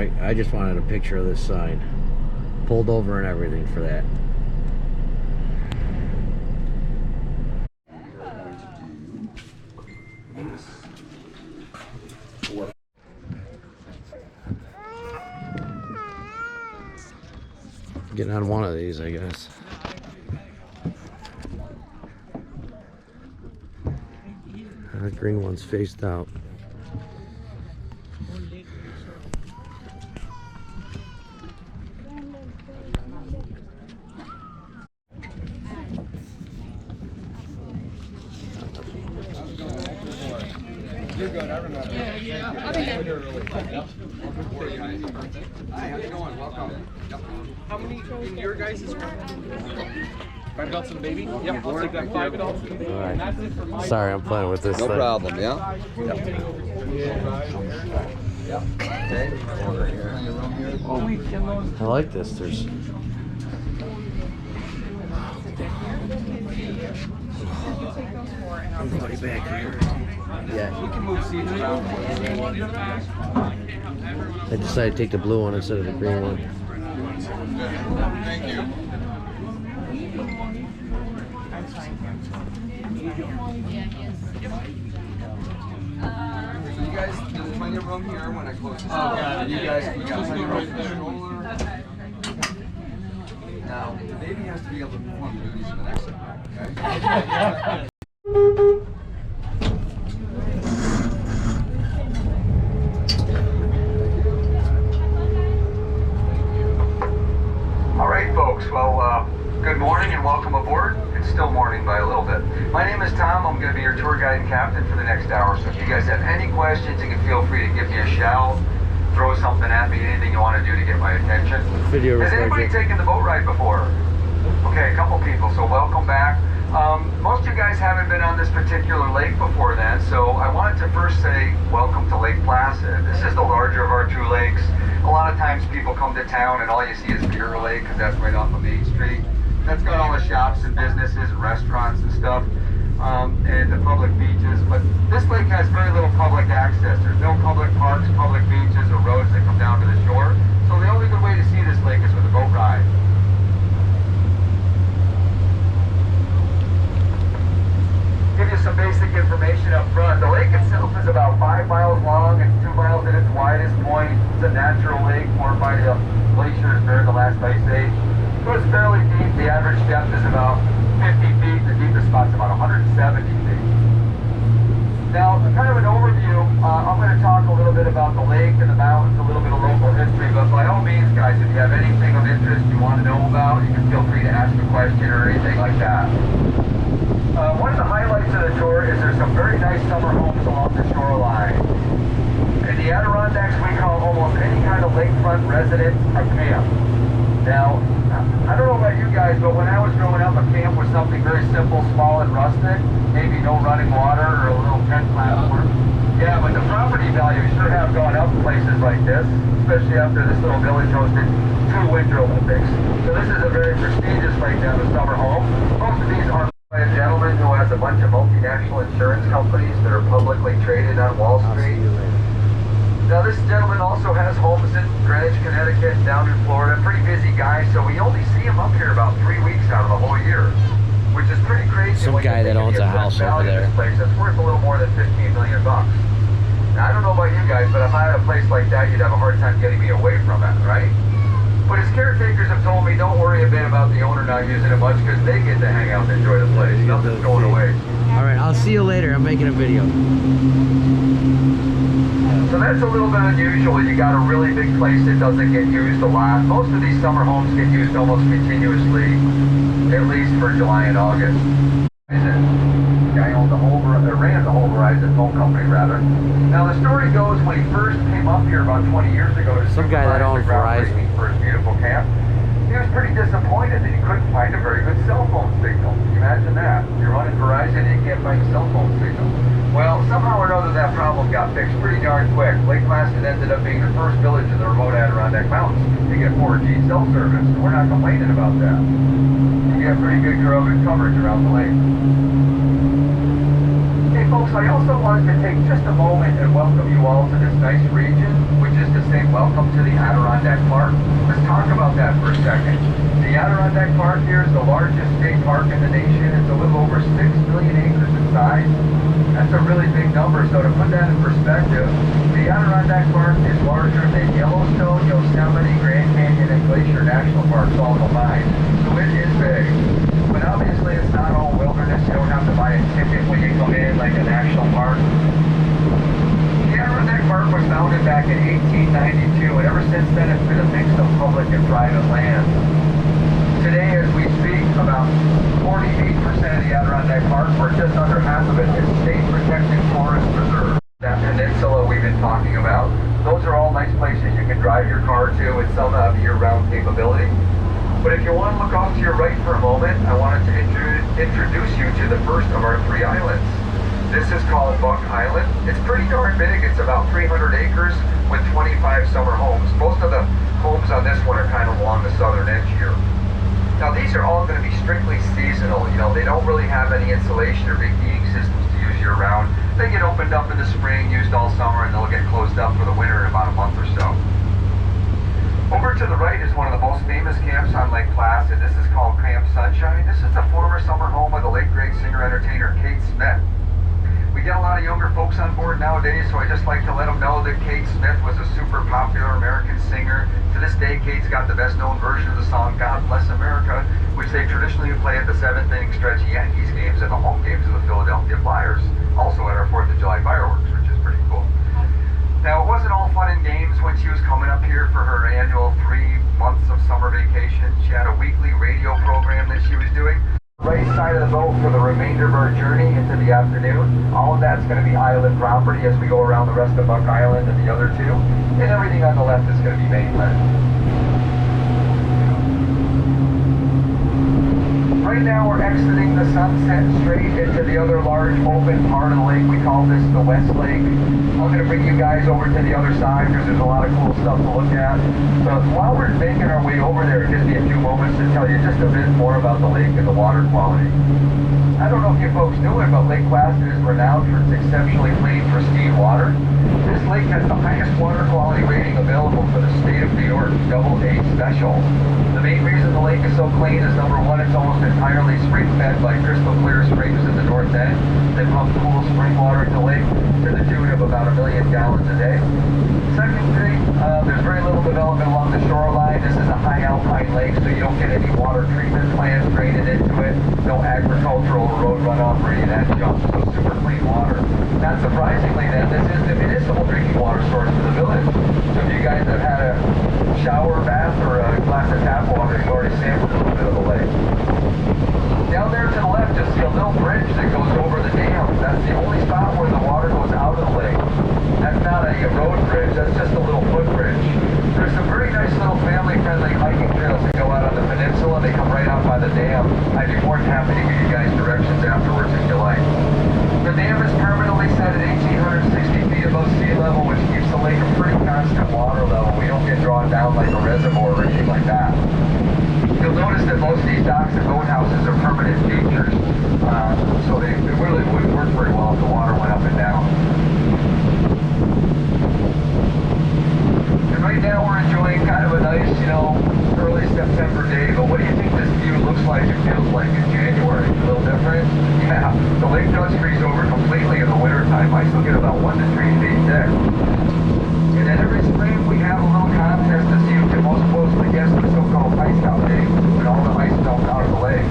Alright, I just wanted a picture of this sign. Pulled over and everything for that. Getting on one of these, I guess. The green one's faced out. You're good, I remember. Yeah. I'll be there. Hi, how's it going? Welcome. How many in your guys' is five adults and a baby? Yep, I'll take that 5 adults and a baby. Alright. That's it for my Sorry, I'm playing with this No thing. problem, yeah? Yep. Okay. Over here. Oh, we can those. I like this. There's everybody back here. Yeah. We can move seats around. I decided to take the blue one instead of the green one. Thank you. So you guys, there's plenty of room here when I close this door. got it. You guys, we got plenty of room for the stroller. Now, the baby has to be able to perform the duties of an exit, okay? All right, folks. Well, good morning and welcome aboard. It's still morning by a little bit. My name is Tom. I'm going to be your tour guide and captain for the next hour. So if you guys have any questions, you can feel free to give me a shout, throw something at me, anything you want to do to get my attention. Video Has anybody recording. taken the boat ride before? Okay, a couple people, so welcome back. Most of you guys haven't been on this particular lake before then, so I wanted to first say welcome to Lake Placid. This is the larger of our 2 lakes. A lot of times people come to town and all you see is Beer Lake because that's right off of Main Street. That's got all the shops and businesses and restaurants and stuff, and the public beaches. But this lake has very little public access. There's no public parks, public beaches, or roads that come down to the shore. So the only good way to see this lake is with a boat ride. Give you some basic information up front. The lake itself is about 5 miles long and 2 miles at its widest point. It's a natural lake formed by the glaciers during the last ice age. So it's fairly deep. The average depth is about 50 feet. The deepest spot's about 170 feet. Now, kind of an overview. I'm going to talk a little bit about the lake and the mountains, a little bit of local history, but by all means, guys, if you have anything of interest you want to know about, you can feel free to ask a question or anything like that. One of the highlights of the tour is there's some very nice summer homes along the shoreline. In the Adirondacks, we call almost any kind of lakefront residence a camp. Now, I don't know about you guys, but when I was growing up, a camp was something very simple, small, and rustic. Maybe no running water or a little tent platform. Yeah, but the property values sure have gone up in places like this, especially after this little village hosted 2 Winter Olympics. So this is a very prestigious lake down the summer home. Most of these are by a gentleman who has a bunch of multinational insurance companies that are publicly traded on Wall Street. Now this gentleman also has homes in Greenwich, Connecticut, down in Florida. Pretty busy guy, so we only see him up here about 3 weeks out of the whole year, which is pretty crazy. Some guy that owns a house over there. This place that's worth a little more than $15 million. Now I don't know about you guys, but if I had a place like that, you'd have a hard time getting me away from it, right? But his caretakers have told me don't worry a bit about the owner not using it much because they get to hang out and enjoy the place. Nothing's going away. Alright, I'll see you later. I'm making a video. So that's a little bit unusual. You got a really big place that doesn't get used a lot. Most of these summer homes get used almost continuously, at least for July and August. The guy owned the whole, or ran the whole Verizon phone company, rather. Now the story goes when he first came up here about 20 years ago to Some guy that owns Verizon for his beautiful camp, he was pretty disappointed that he couldn't find a very good cell phone signal. Can you imagine that? You're running Verizon and you can't find a cell phone signal. Well, somehow or another that problem got fixed pretty darn quick. Lake Placid ended up being the first village in the remote Adirondack Mountains to get 4G cell service. We're not complaining about that. You get pretty good coverage around the lake. Okay, folks, I also wanted to take just a moment and welcome you all to this nice region, which is to say welcome to the Adirondack Park. Let's talk about that for a second. The Adirondack Park here is the largest state park in the nation. It's a little over 6 million acres in size. That's a really big number, so to put that in perspective, the Adirondack Park is larger than Yellowstone, Yosemite, Grand Canyon, and Glacier National Parks all combined. So it is big. But obviously it's not all wilderness. You don't have to buy a ticket when you come in like a national park. The Adirondack Park was founded back in 1892, and ever since then it's been a mix of public and private land. Today, as we speak, about 48% of the Adirondack Park, or just under half of it, is state protected forest reserve. That peninsula we've been talking about, those are all nice places you can drive your car to, and some have year-round capability. But if you want to look off to your right for a moment, I wanted to introduce you to the first of our 3 islands. This is called Bunk Island. It's pretty darn big. It's about 300 acres with 25 summer homes. Most of the homes on this one are kind of along the southern edge here. Now these are all going to be strictly seasonal. You know, they don't really have any insulation or big heating systems to use year round. They get opened up in the spring, used all summer, and they'll get closed up for the winter in about a month or so. Over to the right is one of the most famous camps on Lake Placid. This is called Cram Sunshine. This is the former summer home of the late great singer-entertainer Kate Smith. We get a lot of younger folks on board nowadays, so I just like to let them know that Kate Smith was a super popular American singer. To this day, Kate's got the best-known version of the song God Bless America, which they traditionally play at the 7th-inning stretch Yankees games and the home games of the Philadelphia Flyers, also at our 4th of July fireworks, which is pretty cool. Now, it wasn't all fun and games when she was coming up here for her annual 3 months of summer vacation. She had a weekly radio program that she was doing. Right side of the boat for the remainder of our journey into the afternoon. All of that's going to be island property as we go around the rest of Bunk Island and the other 2. And everything on the left is going to be mainland. Right now we're exiting the Sunset straight into the other large open part of the lake. We call this the West Lake. I'm going to bring you guys over to the other side because there's a lot of cool stuff to look at. But while we're making our way over there, it gives me a few moments to tell you just a bit more about the lake and the water quality. I don't know if you folks knew it, but Lake Placid is renowned for its exceptionally clean, pristine water. This lake has the highest water quality rating available for the state of New York, AA Special. The main reason the lake is so clean is number one, it's almost entirely spring-fed by crystal clear springs in the north end that pump cool spring water into the lake to the tune of about 1 million gallons a day. Second thing, there's very little development along the shoreline. This is a high alpine lake, so you don't get any water treatment plants draining into it, no agricultural road runoff or any of that junk, so super clean water. Not surprisingly then, this is the municipal drinking water source for the village. So if you guys have had a shower, bath, or a glass of tap water, you've already sampled a little bit of the lake. Down there to the left, you'll see a little bridge that goes over the dam. That's the only spot where the water goes out of the lake. That's not a road bridge, that's just a little footbridge. There's some very nice little family-friendly hiking trails that go out on the peninsula. They come right out by the dam. I'd be more than happy to give you guys directions afterwards if you like. The dam is permanently set at 1,860 feet above sea level, which keeps the lake a pretty constant water level. We don't get drawn down like a reservoir or anything like that. You'll notice that most of these docks and boathouses are permanent features, so they really wouldn't work very well if the water went up and down. And right now we're enjoying kind of a nice, early September day, but what do you think this view looks like and feels like in January? A little different? Yeah, the lake does freeze over completely in the wintertime. I still get about 1 to 3 feet thick. And then every spring we have a little contest to see who can most closely guess the so-called ice out day, when all the ice melts out of the lake.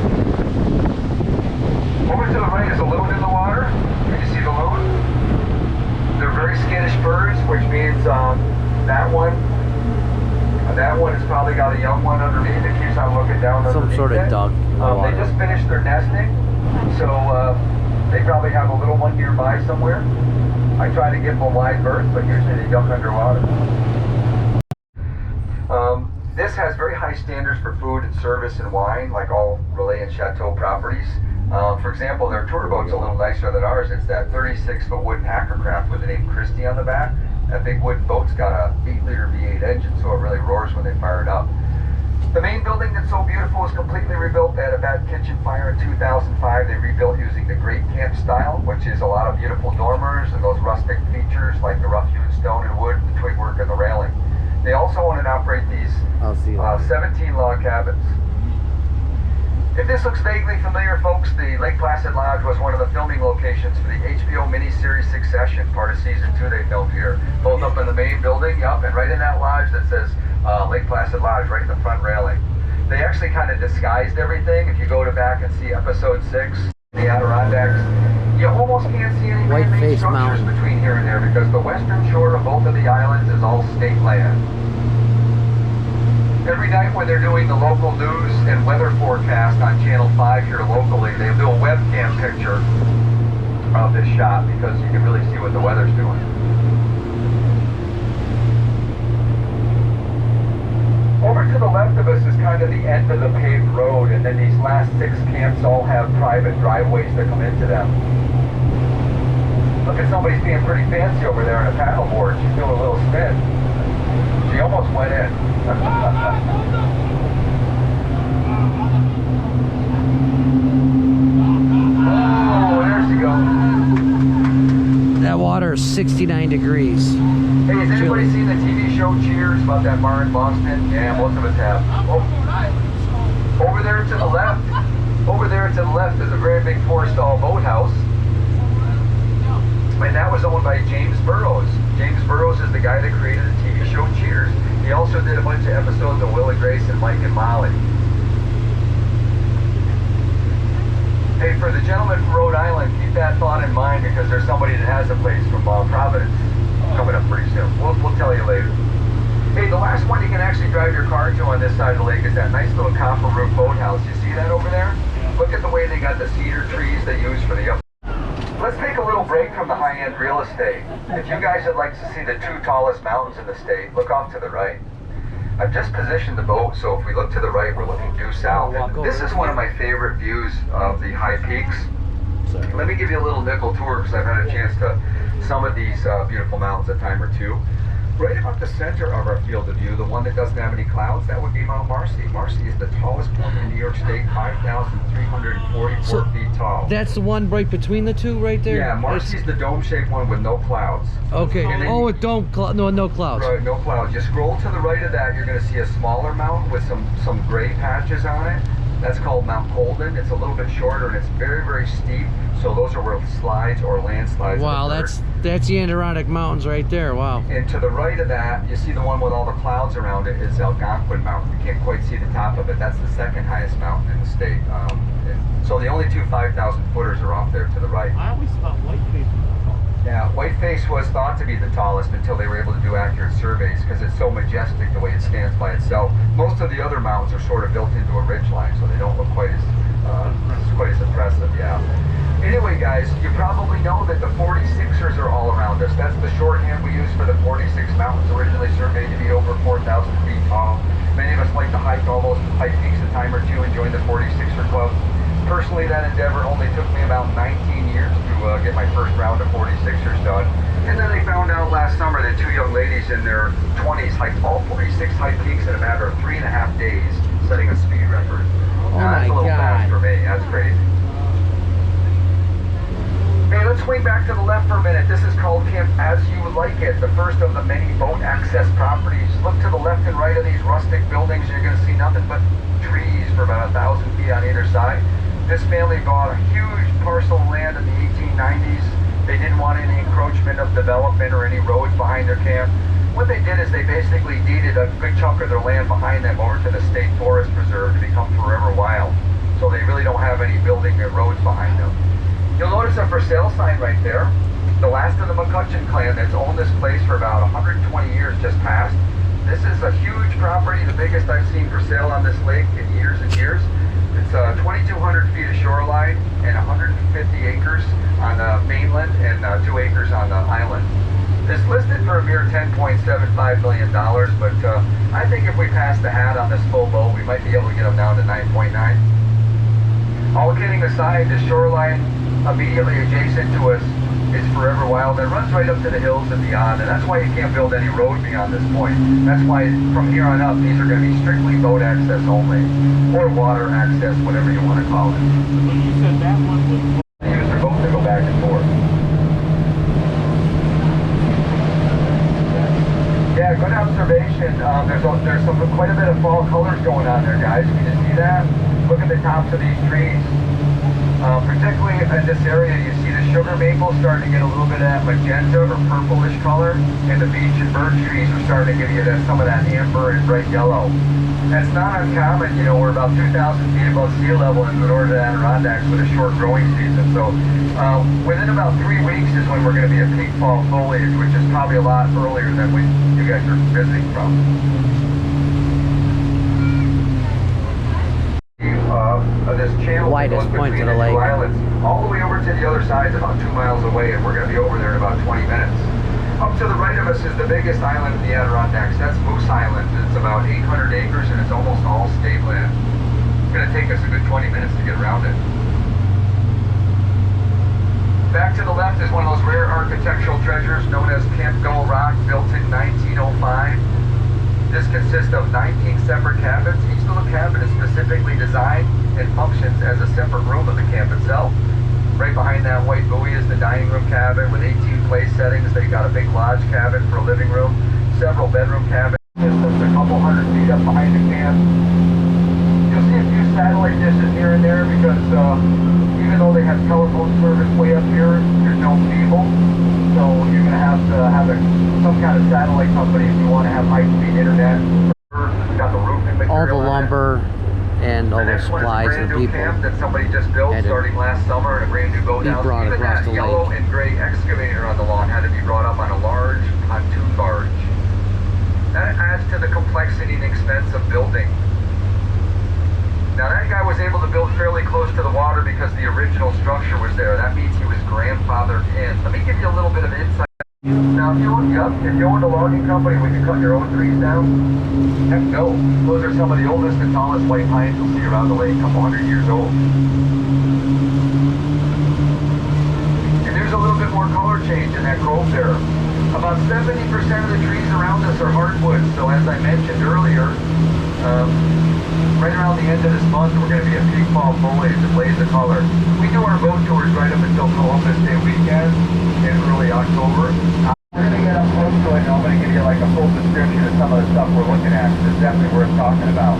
Over to the right is a loon in the water. Can you see the loon? They're very skittish birds, which means that one has probably got a young one underneath. It keeps on looking down underneath. Some sort of duck in the water. They just finished their nesting, so they probably have a little one nearby somewhere. I try to give them a wide berth, but usually they duck underwater. This has very high standards for food and service and wine, like all Relais and Chateau properties. For example, their tour boat's a little nicer than ours. It's that 36-foot wooden hackercraft with the name Christie on the back. That big wooden boat's got a 8-liter V8 engine, so it really roars when they fire it up. The main building that's so beautiful was completely rebuilt. They had a bad kitchen fire in 2005. They rebuilt using the Great Camp style, which is a lot of beautiful dormers and those rustic features like the rough-hewn stone and wood, the twig work, and the railing. They also own and operate these 17 log cabins. If this looks vaguely familiar, folks, the Lake Placid Lodge was one of the filming locations for the HBO miniseries Succession, part of season 2 they filmed here. Both up in the main building, yup, and right in that lodge that says Lake Placid Lodge, right in the front railing. They actually kind of disguised everything. If you go to back and see episode 6, the Adirondacks, you almost can't see any man-made structures between here and there because the western shore of both of the islands is all state land. Every night when they're doing the local news and weather forecast on Channel 5 here locally, they do a webcam picture of this shot because you can really see what the weather's doing. Over to the left of us is kind of the end of the paved road, and then these last 6 camps all have private driveways that come into them. Look at somebody's being pretty fancy over there on a paddleboard. She's doing a little spin. She almost went in. Oh, there she goes. That water is 69 degrees. Hey, has anybody seen the TV show Cheers about that bar in Boston? Yeah, most of us have. Oh. Over there to the left, is a very big 4-stall boathouse. And that was owned by James Burrows. James Burrows is the guy that created the TV show Cheers. He also did a bunch of episodes of Will and Grace and Mike and Molly. Hey, for the gentleman from Rhode Island, keep that thought in mind because there's somebody that has a place from Providence coming up pretty soon. We'll tell you later. Hey, the last one you can actually drive your car to on this side of the lake is that nice little copper roof boathouse. You see that over there? Look at the way they got the cedar trees they use for the up. Let's take a little break from the high-end real estate. If you guys would like to see the 2 tallest mountains in the state, look off to the right. I've just positioned the boat, so if we look to the right, we're looking due south. This is one of my favorite views of the high peaks. Let me give you a little nickel tour because I've had a chance to summit these beautiful mountains a time or two. Right about the center of our field of view, the one that doesn't have any clouds, that would be Mount Marcy. Marcy is the tallest point in New York State, 5,344 feet tall. That's the one right between the two right there? Yeah, Marcy's the dome-shaped one with no clouds. Okay. Oh, with no clouds. Right, no clouds. You scroll to the right of that, you're going to see a smaller mountain with some gray patches on it. That's called Mount Colden. It's a little bit shorter and it's very, very steep. So those are where slides or landslides. Wow, that's the Adirondack Mountains right there. Wow. And to the right of that, you see the one with all the clouds around it is Algonquin Mountain. You can't quite see the top of it. That's the second highest mountain in the state. So the only 2 5,000 footers are off there to the right. I always thought Whiteface was the tallest. Yeah, Whiteface was thought to be the tallest until they were able to do accurate surveys because it's so majestic the way it stands by itself. Most of the other mountains are sort of built into a ridge line, so they don't look quite as impressive. Yeah. Anyway, guys, you probably know that the 46ers are all around us. That's the shorthand we use for the 46 mountains, originally surveyed to be over 4,000 feet tall. Many of us like to hike all those high peaks a time or two and join the 46er club. Personally, that endeavor only took me about 19 years to get my first round of 46ers done. And then they found out last summer that 2 young ladies in their 20s hiked all 46 high peaks in a matter of 3.5 days, setting a speed record. Oh that's a little fast for me. That's crazy. Hey, let's swing back to the left for a minute. This is called Camp As You Like It, the first of the many boat access properties. Look to the left and right of these rustic buildings. You're going to see nothing but trees for about 1,000 feet on either side. This family bought a huge parcel of land in the 1890s. They didn't want any encroachment of development or any roads behind their camp. What they did is they basically deeded a big chunk of their land behind them over to the State Forest Preserve to become forever wild. So they really don't have any building or roads behind them. You'll notice a for sale sign right there. The last of the McCutcheon clan that's owned this place for about 120 years just passed. This is a huge property, the biggest I've seen for sale on this lake in years and years. It's 2,200 feet of shoreline and 150 acres on the mainland and 2 acres on the island. It's listed for a mere $10.75 million, but I think if we pass the hat on this full boat, we might be able to get them down to 9.9. All kidding aside, the shoreline immediately adjacent to us It's forever wild. It runs right up to the hills and beyond, and that's why you can't build any road beyond this point. That's why from here on up, these are going to be strictly boat access only, or water access, whatever you want to call it. You said that one was... They use their boat to go back and forth. Yeah, good observation. There's quite a bit of fall colors going on there, guys. Can you see that? Look at the tops of these trees. Particularly in this area, you see the sugar maple starting to get a little bit of that magenta or purplish color, and the beech and birch trees are starting to give you some of that amber and bright yellow. That's not uncommon. You know, we're about 2,000 feet above sea level in the northern Adirondacks with a short growing season. So within about 3 weeks is when we're going to be at peak fall foliage, which is probably a lot earlier than when you guys are visiting from. This channel widest point to the lake. Islands, all the way over to the other side is about 2 miles away, and we're going to be over there in about 20 minutes. Up to the right of us is the biggest island in the Adirondacks. That's Moose Island. It's about 800 acres, and it's almost all state land. It's going to take us a good 20 minutes to get around it. Back to the left is one of those rare architectural treasures known as Camp Gull Rock, built in 1905. This consists of 19 separate cabins. Each little cabin is specifically designed and functions as a separate room of the camp itself. Right behind that white buoy is the dining room cabin with 18 place settings. They got a big lodge cabin for a living room, several bedroom cabins, systems a couple hundred feet up behind the camp. You'll see a few satellite dishes here and there because even though they have telephone service way up here, there's no cable. So you're going to have some kind of satellite company if you want to have high-speed internet. Got the roofing material. All the lumber and all the supplies and people. Camp that somebody just built starting last summer in a brand new boathouse. Even across that the yellow lake. and gray excavator on the lawn had to be brought up on a large pontoon barge. That adds to the complexity and expense of building. Now that guy was able to build fairly close to the water because the original structure was there. That means he was grandfathered in. Let me give you a little bit of insight. Now if you owned a logging company, would you cut your own trees down? Heck no. Those are some of the oldest and tallest white pines you'll see around the lake, a couple hundred years old. And there's a little bit more color change in that grove there. About 70% of the trees around us are hardwoods, so as I mentioned earlier, right around the end of this month, we're going to be at peak fall foliage and blaze of color. We do our boat tours right up until Columbus Day weekend in early October. We're going to get up close to it, and I'm going to give you like a full description of some of the stuff we're looking at. It's definitely worth talking about.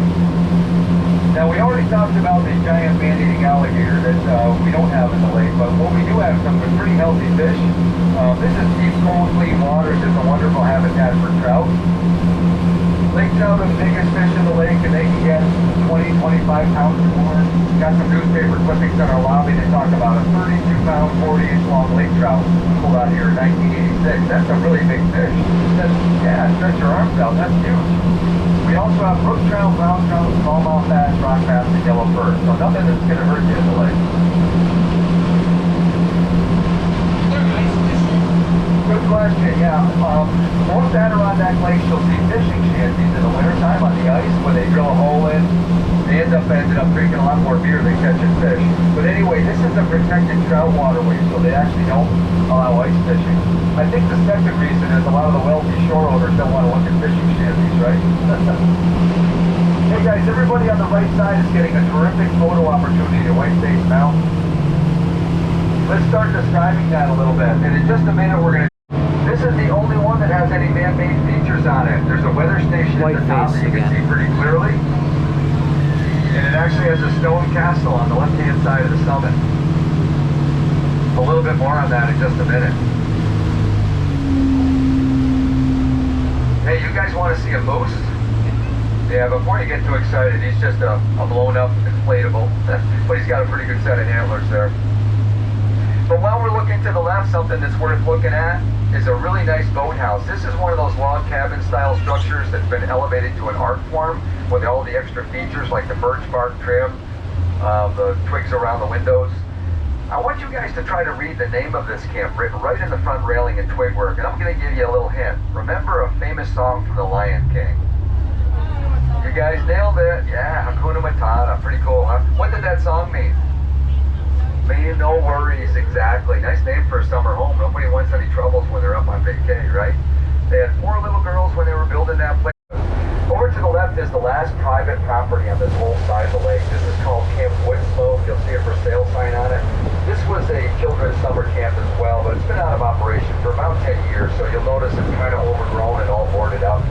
Now, we already talked about the giant man-eating alligator that we don't have in the lake, but what we do have some pretty healthy fish. This is deep, cold, clean waters. It's a wonderful habitat for trout. Lake trout are the biggest fish in the lake, and they can get 20, 25 pounds or more. Got some newspaper clippings in our lobby that talk about a 32-pound, 40-inch long lake trout pulled out here in 1986. That's a really big fish. Stretch your arms out. That's huge. We also have brook trout, brown trout, smallmouth bass, rock bass, and yellow perch. So nothing that's going to hurt you in the lake. Good question, yeah. Most Adirondack lakes you'll see fishing shanties in the wintertime on the ice when they drill a hole in. They ended up drinking a lot more beer than catching fish. But anyway, this is a protected trout waterway, so they actually don't allow ice fishing. I think the second reason is a lot of the wealthy shore owners don't want to look at fishing shanties, right? Hey guys, everybody on the right side is getting a terrific photo opportunity at White Face Mountain. Let's start describing that a little bit. And in just a minute, we're going to... This is the only one that has any man-made features on it. There's a weather station at the top that you can see pretty clearly. And it actually has a stone castle on the left-hand side of the summit. A little bit more on that in just a minute. Hey, you guys want to see a moose? Yeah, before you get too excited, he's just a blown-up inflatable. But he's got a pretty good set of antlers there. But while we're looking to the left, something that's worth looking at is a really nice boathouse. This is one of those log cabin style structures that's been elevated to an art form with all the extra features like the birch bark trim, the twigs around the windows. I want you guys to try to read the name of this camp written right in the front railing in twig work, and I'm going to give you a little hint. Remember a famous song from The Lion King? You guys nailed it. Yeah, Hakuna Matata. Pretty cool, huh? What did that song mean? Man, no worries, exactly. Nice name for a summer home. Nobody wants any troubles when they're up on vacay, right? They had 4 little girls when they were building that place. Over to the left is the last private property on this whole side of the lake. This is called Camp Woodslope. You'll see a for sale sign on it. This was a children's summer camp as well, but it's been out of operation for about 10 years, so you'll notice it's kind of overgrown and all boarded up.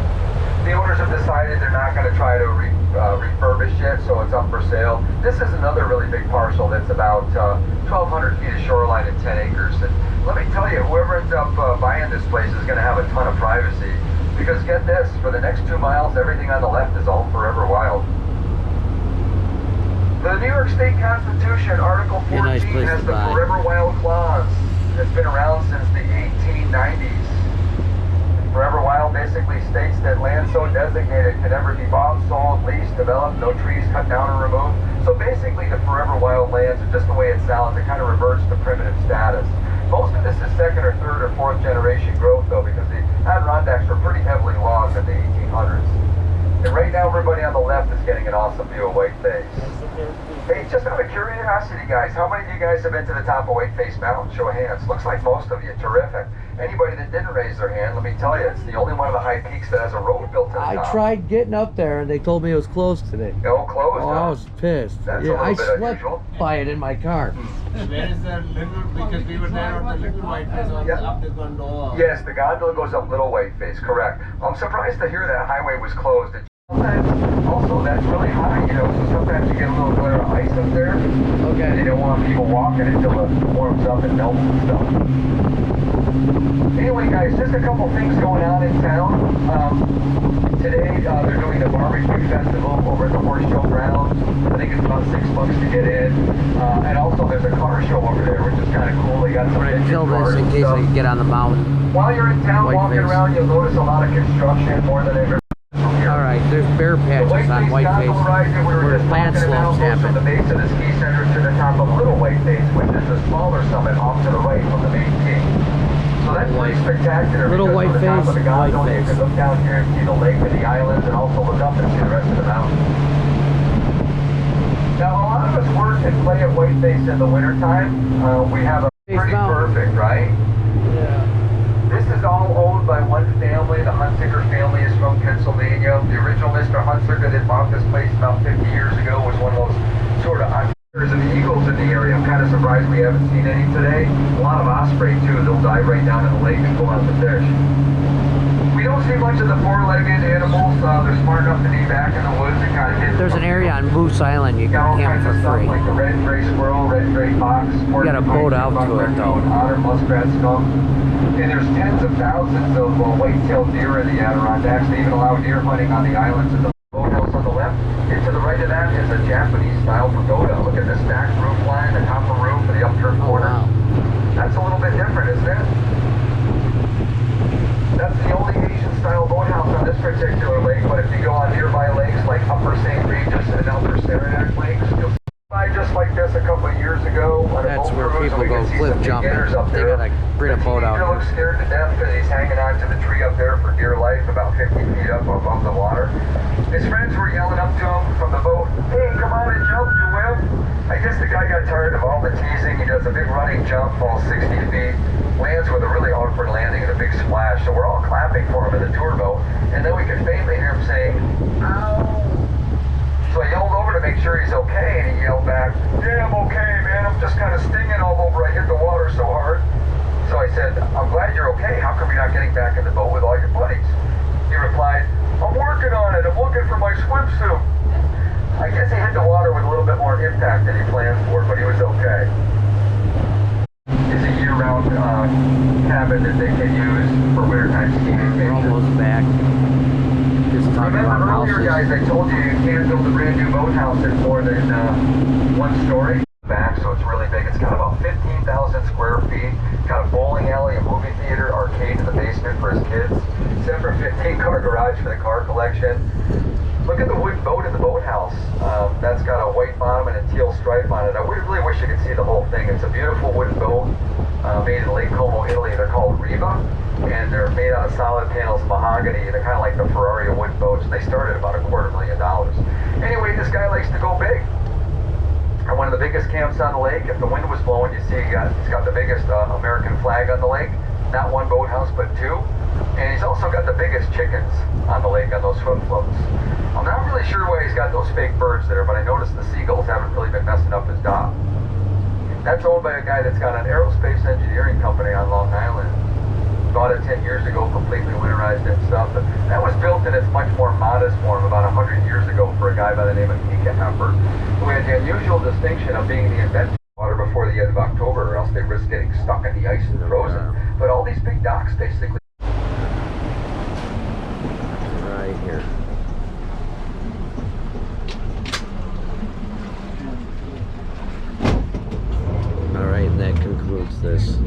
The owners have decided they're not going to try to refurbish it, so it's up for sale. This is another really big parcel that's about 1,200 feet of shoreline and 10 acres. And let me tell you, whoever ends up buying this place is going to have a ton of privacy. Because get this, for the next 2 miles, everything on the left is all forever wild. The New York State Constitution, Article 14, has the forever wild clause. It's been around since the 1890s. Forever wild basically states that land so designated can never be bought, sold, leased, developed, no trees cut down or removed. So basically the forever wild lands are just the way it sounds. It kind of reverts to primitive status. Most of this is 2nd or 3rd or 4th generation growth though, because the Adirondacks were pretty heavily logged in the 1800s. And right now everybody on the left is getting an awesome view of Whiteface. Hey, just out of curiosity guys, how many of you guys have been to the top of Whiteface Mountain? Show of hands. Looks like most of you. Terrific. Anybody that didn't raise their hand, let me tell you, it's the only one of the high peaks that has a road built to the top. I tried getting up there and they told me it was closed today. No, closed. Oh, I was pissed. That's yeah, a little I bit slept unusual. by it in my car. Where is the little, because we were there on the little Whiteface on up the gondola. Yes, the gondola goes up Little Whiteface, correct. I'm surprised to hear that highway was closed. Sometimes, also, that's really high, you know, so sometimes you get a little glare of ice up there. Okay. They don't want people walking until it warms up and melts and stuff. Anyway, guys, just a couple things going on in town. Today, they're doing the barbecue festival over at the Horse Show grounds. I think it's about $6 to get in. And also, there's a car show over there, which is kind of cool. They got some vintage Kill cars this in and case stuff. I get on the mountain. While you're in town walking Whiteface. around, you'll notice a lot of construction, more than ever. Alright, there's bear patches on Whiteface where plant slopes From the happen. base of the ski center to the top of Little Whiteface, which is the smaller summit off to the right from the main peak. So that's pretty spectacular. Little because from the top of the Whiteface, gondola, you Whiteface. can look down here and see the lake and the islands, and also look up and see the rest of the mountain. Now, a lot of us work and play at Whiteface in the wintertime. We have a pretty perfect, right? Yeah. This is all owned by one family. The Hunsicker family is from Pennsylvania. The original Mr. Hunsicker that bought this place about 50 years ago was one of those sort of hunters and eagles in the area. I'm kind of surprised we haven't seen any today. A lot of osprey too. They'll dive right down in the lake and go out to fish. We don't see much of the four-legged animals. They're smart enough to be back in the woods and kind of hit. There's an area on Moose Island you Got all can camp kinds of for stuff free. like the red and gray squirrel, red and gray fox. You gotta boat out to it though. Otter, muskrat, skunk. And there's tens of thousands of white-tailed deer in the Adirondacks. They even allow deer hunting on the islands in the Boathouse on the left. And to the right of that is a Japanese-style pagoda. Look at the stacked roof line, the copper roof, and the upturned corner. Wow. That's a little bit different, isn't it? That's the only Asian-style boathouse on this particular lake, but if you go on nearby lakes like Upper St. Regis and Upper Saranac Lakes, you'll see just like this a couple of years ago on a That's boat where cruise, people and we go can see cliff some jumping. beginners up They there. gotta bring a boat out The teenager here. looks scared to death because he's hanging on to the tree up there for dear life, about 50 feet up above the water. His friends were yelling up to him from the boat, "Hey, come on and jump, you wimp." I guess the guy got tired of all the teasing. He does a big running jump, falls 60 feet, lands with a really awkward landing and a big splash. So we're all clapping for him in the tour boat, and then we could faintly hear him saying, "Ow." So I yelled over to make sure he's okay, and he yelled back, "Yeah, I'm okay, man. I'm just kind of stinging all over. I hit the water so hard." So I said, "I'm glad you're okay. How come you're not getting back in the boat with all your buddies?" He replied, "I'm working on it. I'm looking for my swimsuit." I guess he hit the water with a little bit more impact than he planned for, but he was okay. It's a year-round cabin that they can use for wintertime skiing. We're almost back. Just talking about Remember earlier, houses. guys, I told you you can't build a brand new boathouse in more than one story back, so it's really big. It's got about 15,000 square feet. Got a bowling alley, a movie theater, arcade in the basement for his kids. Separate 15-car garage for the car collection. Look at the wooden boat in the boathouse. That's got a white bottom and a teal stripe on it. I really wish you could see the whole thing. It's a beautiful wooden boat made in Lake Como, Italy. They're called Riva, and they're made out of solid panels of mahogany. They're kind of like the Ferrari of wooden boats. They started about $250,000. Anyway, this guy likes to go big. are one of the biggest camps on the lake. If the wind was blowing, you see he's got the biggest American flag on the lake. Not one boathouse, but two. And he's also got the biggest chickens on the lake on those swim floats. I'm not really sure why he's got those fake birds there, but I noticed the seagulls haven't really been messing up his dock. That's owned by a guy that's got an aerospace engineering company on Long Island. Bought it 10 years ago, completely winterized it and stuff. But that was built in its much more modest form about 100 years ago for a guy by the name of Hepper, who had the unusual distinction of being the inventor of water before the end of October, or else they risk getting stuck in the ice and frozen. But all these big docks basically. Right here. All right, and that concludes this.